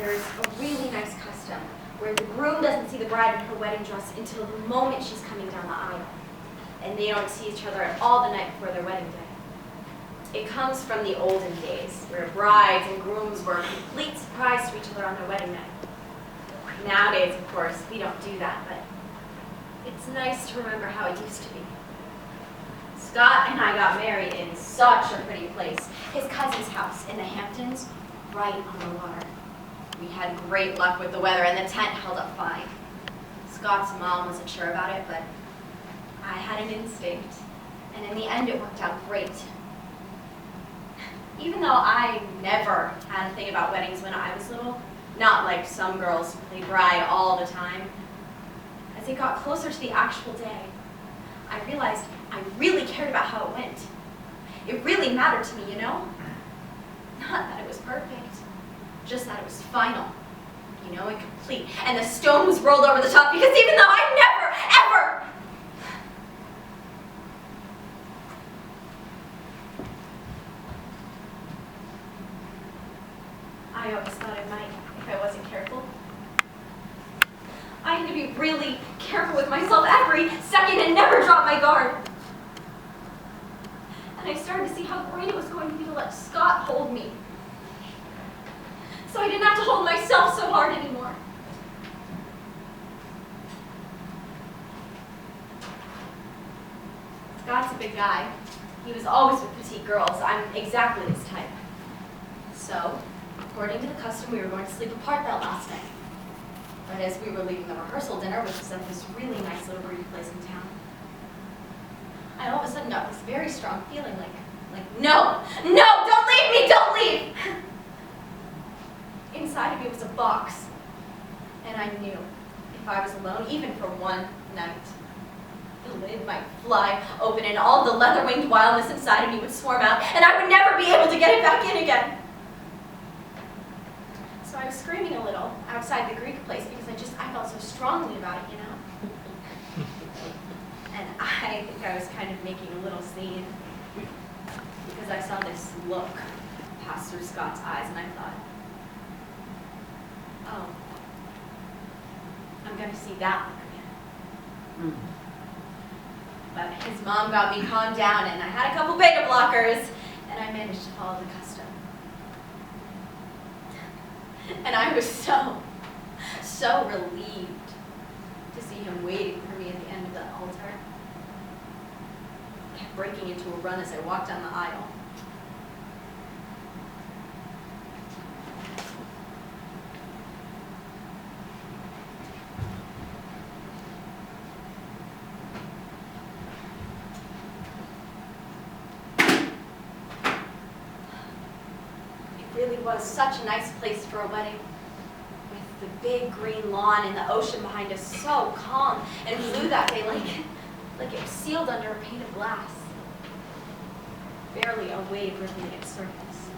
there's a really nice custom where the groom doesn't see the bride in her wedding dress until the moment she's coming down the aisle. And they don't see each other at all the night before their wedding day. It comes from the olden days, where brides and grooms were a complete surprise to each other on their wedding night. Nowadays, of course, we don't do that, but it's nice to remember how it used to be. Scott and I got married in such a pretty place. His cousin's house in the Hamptons, right on the water. We had great luck with the weather, and the tent held up fine. Scott's mom wasn't sure about it, but I had an instinct, and in the end it worked out great. Even though I never had a thing about weddings when I was little, not like some girls who played bride all the time, as it got closer to the actual day, I realized I really cared about how it went. It really mattered to me, you know? Not that it was perfect, just that it was final, you know, and complete. And the stone was rolled over the top because even though I never, ever I always thought I might if I wasn't careful. I had to be really careful with myself every second and never drop my guard. And I started to see how great it was going to be to let Scott hold me. So I didn't have to hold myself so hard anymore. Scott's a big guy. He was always with petite girls. I'm exactly his type. So, according to the custom, we were going to sleep apart that last night. But as we were leaving the rehearsal dinner, which was at this really nice little breedy place in town, I all of a sudden got this very strong feeling like, no, don't leave me, don't leave! Inside of me was a box, and I knew if I was alone, even for one night, the lid might fly open and all the leather-winged wildness inside of me would swarm out, and I would never be able to get it back in again. So I was screaming a little outside the Greek place because I felt so strongly about it, you know? And I think I was kind of making a little scene because I saw this look pass through Scott's eyes, and I thought, oh, I'm going to see that look again. But his mom got me calmed down, and I had a couple beta blockers, and I managed to follow the custom. And I was so relieved to see him waiting for me at the end of the altar. I kept breaking into a run as I walked down the aisle. Really was such a nice place for a wedding, with the big green lawn and the ocean behind us, so calm and blue that day, like it was sealed under a pane of glass. Barely a wave rippling its surface.